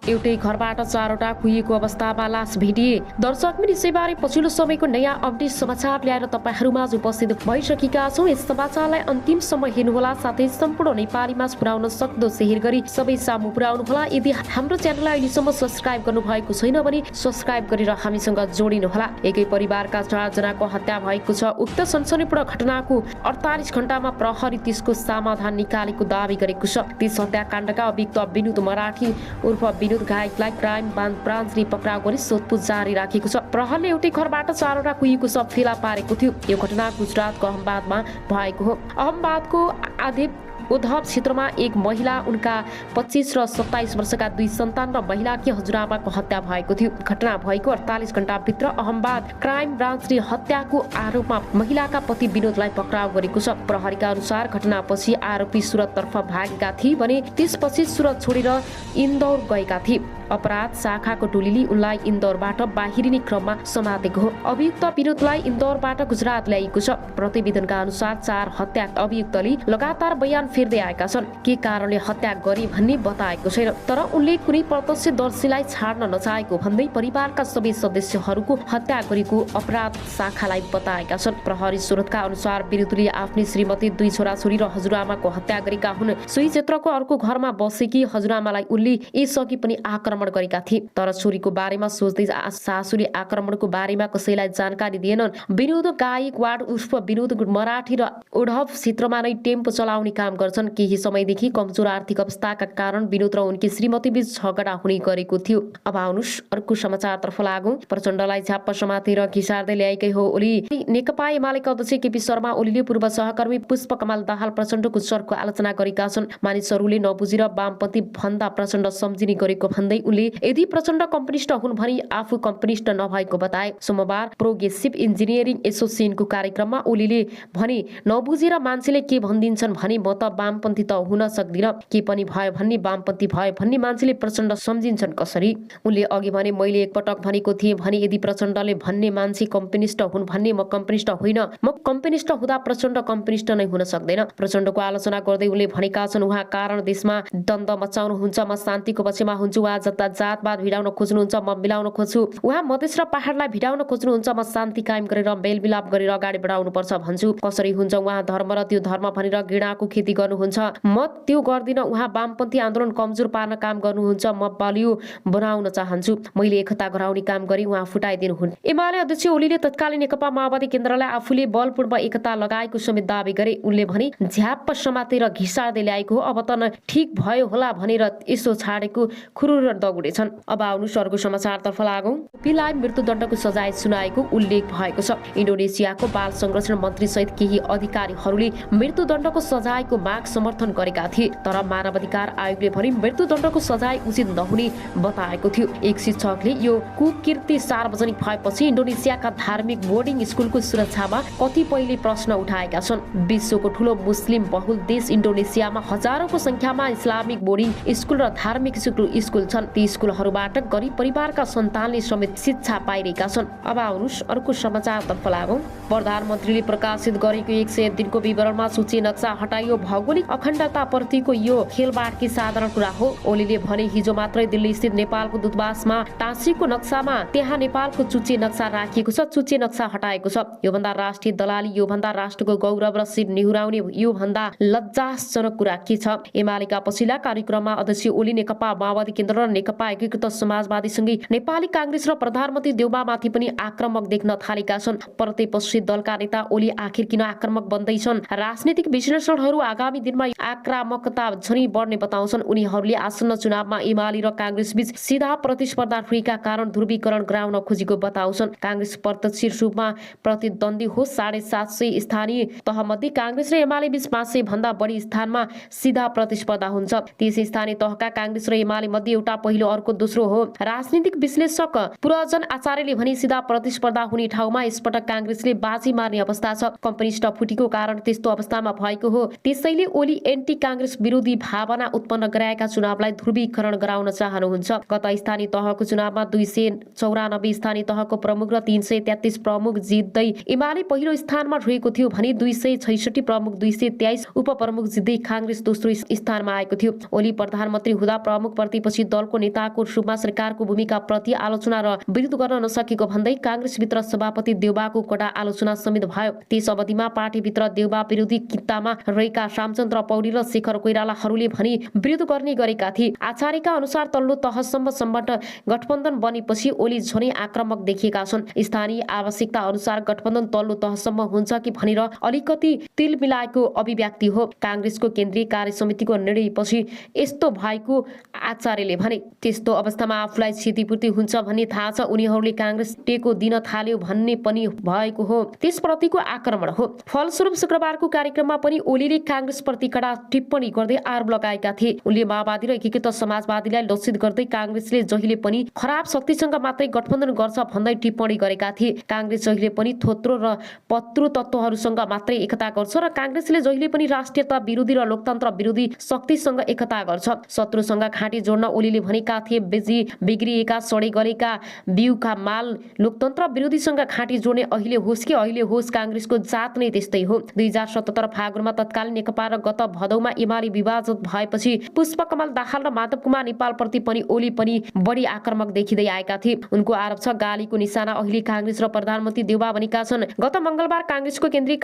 एउटै घरबाट 4वटा कुहिएको अवस्थामा लास भेटिए। दर्शक मित्र, यसैबारे पछिल्लो समयको नयाँ अपडेट समाचार ल्याएर तपाईँहरूमाझ उपस्थित भइसकेका छौँ। यस समाचारलाई अन्तिमसम्म हेर्नुहोला, साथै सम्पूर्ण नेपालीमा पुर्याउन सक्दो शेयर गरी सबै सामु पुर्याउनुहोला। यदि हाम्रो च्यानललाई अहिलेसम्म सब्स्क्राइब गर्नुभएको छैन भने सब्स्क्राइब गरेर हामीसँग जोडिनुहोला। एकै परिवारका 4 जनाको हत्या भएको छ। उक्त सनसनीपूर्ण घटनाको 48 घण्टामा प्रहरी त्यसको समाधान निकालेको दावी गरेको छ। त्यस हत्याकाण्डका अभियुक्त विनोद मराठी उर्फ विनोद गायकलाई क्राइम ब्रान्चले पक्राउ गरी सोधपुछ जारी राखेको छ। प्रहरले एउटै घरबाट 4वटा कुहिएको शव फेला पारेको थियो। यो घटना गुजरातको अहमदाबादमा भएको हो। अहमदाबादको उद्धव क्षेत्रमा एक महिला, उनका 25 र 27 वर्षका 2 सन्तान र महिलाकी हजुरआमाको हत्या भएको थियो। घटना भएको 48 घण्टाभित्र अहमदाबाद क्राइम ब्रान्चले हत्याको आरोपमा महिलाका पति विनोदलाई पक्राउ गरेको छ। प्रहरीका अनुसार घटनापछि आरोपी सुरततर्फ भागेका थिए भने त्यसपछि सुरत छोडेर इन्दौर गएका थिए। अपराध शाखाको टोलीले उनलाई इन्दौरबाट बाहिरिने क्रममा समातेको हो। अभियुक्त विनोदलाई इन्दौरबाट गुजरात ल्याइएको छ। प्रतिवेदनका अनुसार 4 हत्या अभियुक्तले लगातार बयान फेर्दै आएका छन्। के कारणले हत्या गरे भन्ने बताएको छैन, तर उनले कुनै प्रत्यक्षदर्शीलाई छाड्न नचाहेको भन्दै परिवारका सबै सदस्यहरूको हत्या गरेको अपराध शाखालाई बताएका छन्। प्रहरी स्रोतका अनुसार विनोदले आफ्नी श्रीमती, 2 छोराछोरी र हजुरआमाको हत्या गरेका हुन्। सोही क्षेत्रको अर्को घरमा बसेकी हजुरआमालाई उनले यसअघि पनि आक्रमण गरेका थिए, तर छोरीको बारेमा सोच्दै सासुले आक्रमणको बारेमा कसैलाई जानकारी दिएनन्। विनोद गायकवाड उर्फ विनोद मराठी र उद्धव क्षेत्रमा नै टेम्पो चलाउने काम गर्छन्। केही समयदेखि कमजोर आर्थिक अवस्थाका कारण विनोद र उनकी श्रीमती बीच झगडा हुने गरेको थियो। अब आउनुस् अर्को समाचारतर्फ लागौं। प्रचण्डलाई झ्याप्प समातेर घिसार्दै ल्याएकै हो ओली। नेकपा एमालेका अध्यक्ष केपी शर्मा ओलीले पूर्व सहकर्मी पुष्पकमल दाहाल प्रचण्डको चर्को आलोचना गरेका छन्। मानिसहरूले नबुझेर वामपन्थी भन्दा प्रचण्ड सम्झिने गरेको भन्दै उनले यदि प्रचण्ड कम्युनिस्ट हुन् भने आफू कम्युनिस्ट नभएको बताए। सोमबार प्रोग्रेसिभ इन्जिनियरिङ एसोसिएसनको कार्यक्रममा ओलीले भने, नबुझेर मान्छेले के भनिदिन्छन् भने म त वामपन्थी त हुन सक्दिन, के पनि भयो भन्ने वामपन्थी भयो भन्ने मान्छेले प्रचण्ड सम्झिन्छन् कसरी? उनले अघि भने, मैले एकपटक भनेको थिएँ भने यदि प्रचण्डले भन्ने मान्छे कम्युनिस्ट हुन् भन्ने म कम्युनिस्ट होइन, म कम्युनिस्ट हुँदा प्रचण्ड कम्युनिस्ट नै हुन सक्दैन। प्रचण्डको आलोचना गर्दै उनले भनेका छन्, उहाँ कारण देशमा द्वन्द मचाउनुहुन्छ, म शान्तिको पक्षमा हुन्छु। उहाँ जता जातवाद भिडाउन खोज्नुहुन्छ, म मिलाउन खोज्छु। उहाँ मधेस र पहाडलाई भिडाउन खोज्नुहुन्छ, म शान्ति कायम गरेर मेलमिलाप गरेर अगाडि बढाउनु पर्छ भन्छु। कसरी हुन्छ? उहाँ धर्म र त्यो धर्म भनेर घृणाको खेती गर्नुहुन्छ, म त्यो गर्दिन। उहाँ वामपन्थी आन्दोलन कमजोर पार्न काम गर्नुहुन्छ, म बलियो बनाउन चाहन्छु। मैले एकता गराउने काम गरी उहाँ फुटाइदिनु हुन्। एमाले अध्यक्ष ओलीले तत्कालीन नेकपा माओवादी केन्द्रलाई आफूले बलपूर्व एकता लगाएको समेत दावी गरे। उनले भने, झ्याप्प समातेर घिसार्दै ल्याएको हो, अब त ठिक भयो होला भनेर यसो छाडेको खुरुर दगुडेछन्। अब आउनुस् अर्को समाचारतर्फ लागौं। ओलीलाई मृत्युदण्डको सजाय सुनाएको उल्लेख भएको छ। इन्डोनेसियाको बाल संरक्षण मन्त्री सहित केही अधिकारीहरूले मृत्युदण्डको सजायको माग समर्थन गरेका थिए, तर मानवाधिकार आयोगले भने मृत्युदण्डको सजाय उचित नहुने बताएको थियो। एक शिक्षकले यो कुकीर्ति सार्वजनिक भएपछि इन्डोनेसियाका धार्मिक बोर्डिङ स्कुलको सुरक्षामा कतिपयले प्रश्न उठाएका छन्। विश्वको ठूलो मुस्लिम बहुल देश इन्डोनेसियामा हजारौंको संख्यामा इस्लामिक बोर्डिङ स्कुल र धार्मिक स्कुल छन्। ती स्कुलहरूबाट गरिब परिवारका सन्तानले समेत शिक्षा पाइरहेका छन्। अब आउनुस् अर्को समाचारतर्फ लागौं। प्रधानमन्त्रीले प्रकाशित गरेको 101 दिनको विवरणमा सूची नक्सा हटाइयो। भौगोलिक अखण्डता प्रतिको यो खेलबाडकी साधारण कुरा हो। ओलीले भने, हिजो मात्रै दिल्ली स्थित नेपालको दूतावासमा टाँसिएको नक्सामा त्यहाँ नेपालको चुच्चे नक्सा राखिएको छ, चुच्चे नक्सा हटाएको छ। योभन्दा राष्ट्रिय दलाली, योभन्दा राष्ट्रको गौरव र शिर निहुराउने, योभन्दा लज्जाजनक कुरा के छ? एमालेका पछिल्ला कार्यक्रममा अध्यक्ष ओली नेकपा माओवादी केन्द्र र नेकपा एकीकृत समाजवादीसँगै नेपाली कांग्रेस र प्रधानमन्त्री देउबामाथि पनि आक्रामक देख्न थालेका छन्। प्रतिपक्षी दलका नेता ओली आखिर किन आक्रामक बन्दैछन्? राजनीतिक विश्लेषणहरू आगामी दिनमा आक्रामकता झनै बढ्ने बताउँछन्। उनीहरूले आसन्न चुनावमा एमाले र कांग्रेस बीच सीधा प्रतिस्पर्धा भएका कारण ध्रुवीकरण गराउन खोजेको बताउँछन्। कांग्रेस प्रत्यक्ष रूपमा प्रतिद्वन्दी हो। 750 स्थानीय तहमध्ये कांग्रेस र एमाले बीच 500 भन्दा बढी स्थानमा सीधा प्रतिस्पर्धा हुन्छ। त्यस स्थानीय तहका कांग्रेस र एमाले मध्ये एउटा पहिलो, अर्को दोस्रो हो। राजनीतिक विश्लेषक पुरजन आचार्यले भने, सीधा प्रतिस्पर्धा हुने ठाउँमा यसपटक कांग्रेसले बाजी मार्ने अवस्था छ। कम्युनिस्ट फुटेको कारण त्यस्तो अवस्थामा भएको हो। त्यसैले ओली एन्टी कांग्रेस विरोधी भावना उत्पन्न गराएका चुनावलाई ध्रुवीकरण गराउन चाहनुहुन्छ। गत स्थानीय तहको चुनावमा 294 स्थानीय तहको प्रमुख र 333 प्रमुख जित्दै एमाले पहिलो स्थानमा रहेको थियो भने 266 प्रमुख, 223 उपप्रमुख जित्दै कांग्रेस दोस्रो स्थानमा आएको थियो। ओली प्रधानमन्त्री हुँदा प्रमुख प्रतिपक्षी दलको नेताको रूपमा सरकारको भूमिका प्रति आलोचना र विरोध गर्न नसकेको भन्दै काङ्ग्रेसभित्र सभापति देउबाको कडा आलोचना समेत भयो। त्यस अवधिमा पार्टीभित्र देउबा विरोधी कित्तामा रहेका रामचन्द्र पौडेल र शेखर कोइरालाहरूले भने विरोध गर्ने गरेका थिए। आचार्यका अनुसार तल्लो तहसम्मबाट गठबन्धन बनेपछि ओली झनै आक्रामक देखिएका छन्। स्थानीय आवश्यकता अनुसार गठबन्धन तल्लो तहसम्म हुन्छ कि भनेर अलिकति तिल मिलाएको अभिव्यक्ति हो। काङ्ग्रेसको केन्द्रीय कार्य समितिको निर्णयपछि यस्तो भएको आचार्यले भने। त्यस्तो अवस्थामा आफूलाई क्षतिपूर्ति हुन्छ भन्ने थाहा छ। उनीहरूले काङ्ग्रेस टेको दिन थाल्यो भन्ने पनि भएको हो। त्यसप्रतिको आक्रमण हो। फलस्वरूप शुक्रबारको कार्यक्रममा पनि ओलीले काङ्ग्रेसप्रति कडा टिप्पणी गर्दै आरोप लगाएका थिए। उनले माओवादी र एकीकृत समाजवादीलाई लक्षित गर्दै काङ्ग्रेसले जहिले पनि खराब शक्तिसँग मात्रै गठबन्धन गर्छ भन्दै टिप्पणी गरेका थिए। काङ्ग्रेस जहिले पनि थोत्रो र पत्रु तत्त्वहरूसँग मात्रै एकता गर्छ र काङ्ग्रेसले जहिले पनि राष्ट्रियता विरोधी र लोकतन्त्र विरोधी शक्तिसँग एकता गर्छ। शत्रुसँग घाँटी जोड्न ओलीले भनेका थिए बिग्रिएका सडे गलेका बिउका माल लोकतन्त्र विरोधीसँग घाँटी जोड्ने अहिले होस् कि अहिले होस् काङ्ग्रेसको जात नै त्यस्तै हो। 2077 फागुनमा तत्कालीन नेकपा र गत भदौमा एमाले विभाजित भएपछि पुष्पकमल दाहाल र माधव कुमार नेपालप्रति पनि ओली पनि बढी आक्रामक देखिँदै आएका थिए। उनको आरोप छ गालीको निशाना अहिले काङ्ग्रेस र प्रधानमन्त्री देउबा बनेका छन्। गत मंगलबार काङ्ग्रेसको केन्द्रीय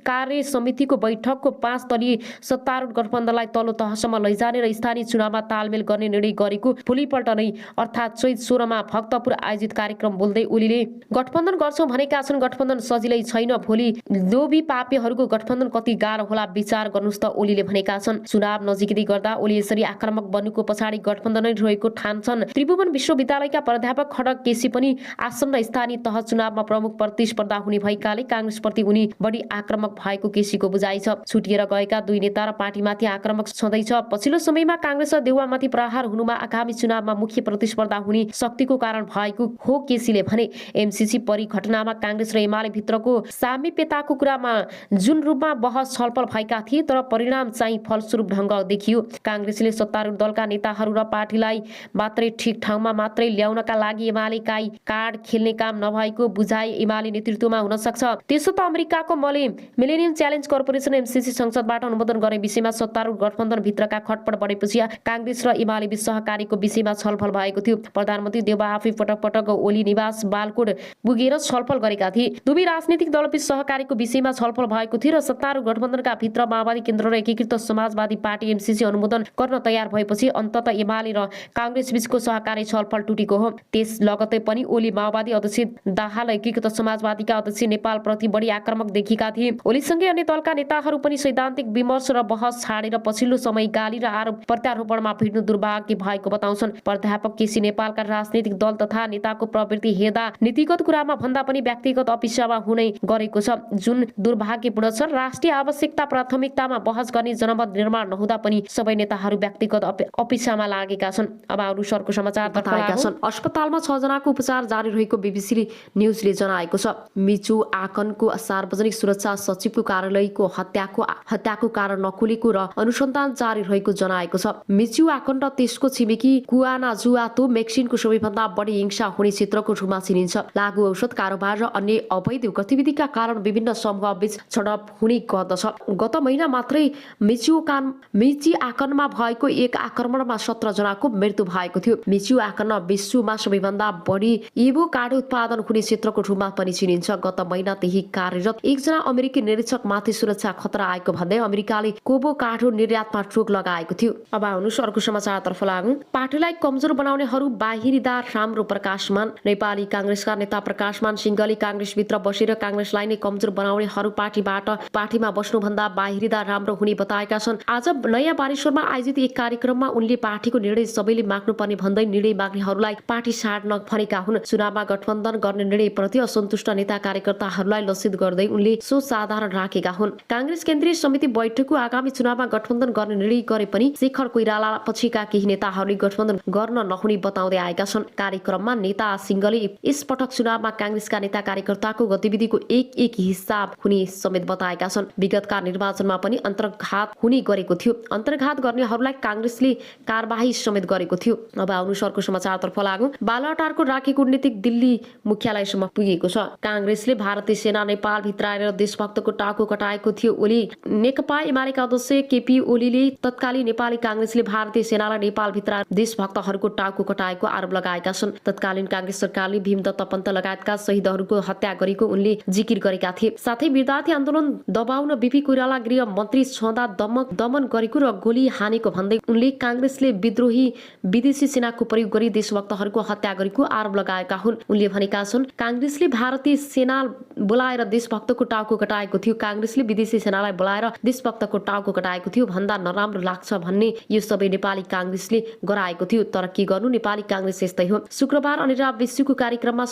कार्य समितिको बैठकको 5 दलीय सत्तारूढ गठबन्धनलाई तल्लो तहसम्म लैजाने र स्थानीय चुनावमा तालमेल गर्ने निर्णय गरेको भोलिपल्ट नै अर्थात् चैत 16 मा भक्तपुर आयोजित कार्यक्रम बोल्दै ओलीले गठबन्धन गर्छौं भनेका छन्। गठबन्धन सजिलै छैन। भोलि लोभी पापीहरूको गठबन्धन कति गाह्रो होला विचार गर्नुस् त ओलीले भनेका छन्। चुनाव नजिकै गर्दा ओली यसरी आक्रामक बन्नुको पछाडि गठबन्धन नै रहेको ठान्छन्। त्रिभुवन विश्वविद्यालयका प्राध्यापक खड्ग केसी पनि आसन्न स्थानीय तह चुनावमा प्रमुख प्रतिस्पर्धा हुने भएकाले काङ्ग्रेसप्रति उनी बढी आक्रामक भएको केसीको बुझाइ छ। छुटिएर गएका दुई नेता र पार्टीमाथि आक्रामक छँदैछ। पछिल्लो समयमा काङ्ग्रेस र देउवामाथि प्रहार हुनुमा आगामी चुनावमा मुख्य प्रतिस्पर्धा हुने शक्तिको कारण भएको हो केसीले भने। एमसीसी परिघटनामा काङ्ग्रेस र एमाले भित्रको सामिप्यताको कुरामा जुन रूपमा बहस छलफल भएका थिए तर परिणाम चाहिँ फलस्वरूप ढङ्ग देखियो। काङ्ग्रेसले सत्तारूढ दलका नेताहरू र पार्टीलाई मात्रै ठिक ठाउँमा मात्रै ल्याउनका लागि एमालेकाई कार्ड खेल्ने काम नभएको बुझाइ एमाले नेतृत्वमा हुन सक्छ। त्यसो त अमेरिकाको मिलेनियम च्यालेन्ज कर्पोरेसन एमसीसी संसदबाट अनुमोदन गर्ने विषयमा सत्तारूढ गठबन्धन भित्रका खटपट बढेपछि काङ्ग्रेस र एमाले बीच सहकारीको विषयमा छलफल भएको थियो। प्रधानमन्त्री देउबा आफै पटक पटक ओली निवास बालकोट पुगेर छलफल गरेका थिए। दुवै राजनीतिक दलबीच सहकारीको विषयमा छलफल भएको थियो र सत्तारूढ गठबन्धनका भित्र माओवादी केन्द्र र एकीकृत समाजवादी पार्टी एमसीसी अनुमोदन गर्न तयार भएपछि अन्तत एमाले र काङ्ग्रेस बीचको सहकारी छलफल टुटेको हो। त्यस लगतै पनि ओली माओवादी अध्यक्ष दाहाल एकीकृत समाजवादीका अध्यक्ष नेपालप्रति बढी आक्रामक देखिएका थिए। ओलीसँगै अन्य दलका नेताहरू पनि सैद्धान्तिक विमर्श र बहस छाडेर पछिल्लो समय गाली र आरोप प्रत्यारोपणमा भिड्नु दुर्भाग्य भएको बताउँछन्। प्राध्यापक केसी नेपालका राजनीतिक दल तथा नेताको प्रवृत्ति हेर्दा नीतिगत कुरामा भन्दा पनि व्यक्तिगत अपेक्षामा हुने गरेको छ, जुन दुर्भाग्यपूर्ण छ। राष्ट्रिय आवश्यकता प्राथमिकतामा बहस गर्ने जनमत निर्माण नहुँदा पनि सबै नेताहरू व्यक्तिगत अपेक्षामा लागेका छन्। अब अरू सर्को समाचार बताएका छन्। अस्पतालमा 6 जनाको उपचार जारी रहेको बीबीसी न्यूजले जनाएको छ। मिचु आकनको सार्वजनिक सुरक्षा सचिवको कार्यालयको हत्याको कारण नखुलेको र अनुसन्धान जारी रहेको जनाएको छ। मिचु आकन र त्यसको छिमेकी कुआनाजुआतो मेक्सिनको सबैभन्दा बढी हिंसा हुने क्षेत्रको रूपमा चिनिन्छ। लागु औषध कारोबार र अन्य अवैध गतिविधिका कारण विभिन्न समूहबीच झडप हुने गर्दछ। गत महिना मात्रै मिची आकनमा भएको एक आक्रमणमा 17 जनाको मृत्यु भएको थियो। मिचु आकन विश्वमा सबैभन्दा बढी एभोकाडो उत्पादन हुने क्षेत्रको रूपमा पनि चिनिन्छ। गत महिना त्यही कार्यरत एकजना अमेरिकी निरीक्षक माथि सुरक्षा खतरा आएको भन्दै अमेरिकाले एभोकाडो निर्यातमा रोक लगाएको थियो। अब आउनुहोस् अर्को समाचारतर्फ लागौं। पार्टीलाई कमजोर बनाउनेहरू बाहिरीदार राम्रो प्रकाशमान। नेपाली काङ्ग्रेसका नेता प्रकाशमान सिंहले काङ्ग्रेसभित्र बसेर काङ्ग्रेसलाई नै कमजोर बनाउनेहरू पार्टीमा बस्नुभन्दा बाहिरीदार राम्रो हुने बताएका छन्। आज नयाँ बानेश्वरमा आयोजित एक कार्यक्रममा उनले पार्टीको निर्णय सबैले माग्नुपर्ने भन्दै निर्णय माग्नेहरूलाई पार्टी छाड्न भनेका हुन्। चुनावमा गठबन्धन गर्ने निर्णयप्रति असन्तुष्ट नेता कार्यकर्ताहरूलाई लक्षित गर्दै उनले सो साधारण राखेका हुन्। काङ्ग्रेस केन्द्रीय समिति बैठकको आगामी चुनावमा गठबन्धन गर्ने निर्णय गरे पनि शेखर कोइराला पछिका केही नेताहरूले गठबन्धन गर्न नहुने बताउँदै आएका छन्। कार्यक्रममा नेता सिंहले यसपटक चुनावमा काङ्ग्रेसका नेता कार्यकर्ताको गतिविधिको एक हिसाब हुने समेत बताएका छन्। विगतका निर्वाचनमा पनि अन्तर्घात हुने गरेको थियो। अन्तर्घात गर्नेहरूलाई काङ्ग्रेसले कारबाही समेत गरेको थियो। अब आउनु सरको समाचारतर्फ लागौं। बालुवाटारको राखी कूटनीतिक दिल्ली मुख्यालयसम्म पुगेको छ। काङ्ग्रेसले भारतीय सेना नेपाल भित्र आएर देशभक्तको टाउको कटाएको थियो। ओली नेकपा एमालेका अध्यक्ष केपी ओलीले तत्कालीन नेपाली काङ्ग्रेसले भारतीय सेनालाई नेपाल भित्र देशभक्तहरूको टाउको कटाएको आरोप लगाएका छन्। तत्कालीन कांग्रेस सरकारले भीमदत्त पन्त लगायतका शहीदहरूको हत्या गरेको उनले जिकिर गरेका थिए। साथै विद्यार्थी आन्दोलन दबाउन बीपी कोइराला गृह मन्त्री छँदा दमन गरेको र गोली हानेको भन्दै उनले कांग्रेसले विद्रोही विदेशी सेनाको प्रयोग गरी देशभक्तहरूको हत्या गरेको आरोप लगाएका हुन्। उनले भनेका छन्, कांग्रेसले भारतीय सेना बोलाएर देशभक्तको टाउको कटाएको थियो, कांग्रेसले विदेशी सेनालाई बोलाएर देशभक्तको टाउको कटाएको थियो भन्दा नराम्रो लाग्छ भन्ने यो सबै नेपाली कांग्रेसले गराएको थियो। तर के गर्नु, नेपाली कांग्रेस यस्तै हो। शुक्रबार अनिराव विश्वको कार्यक्रममा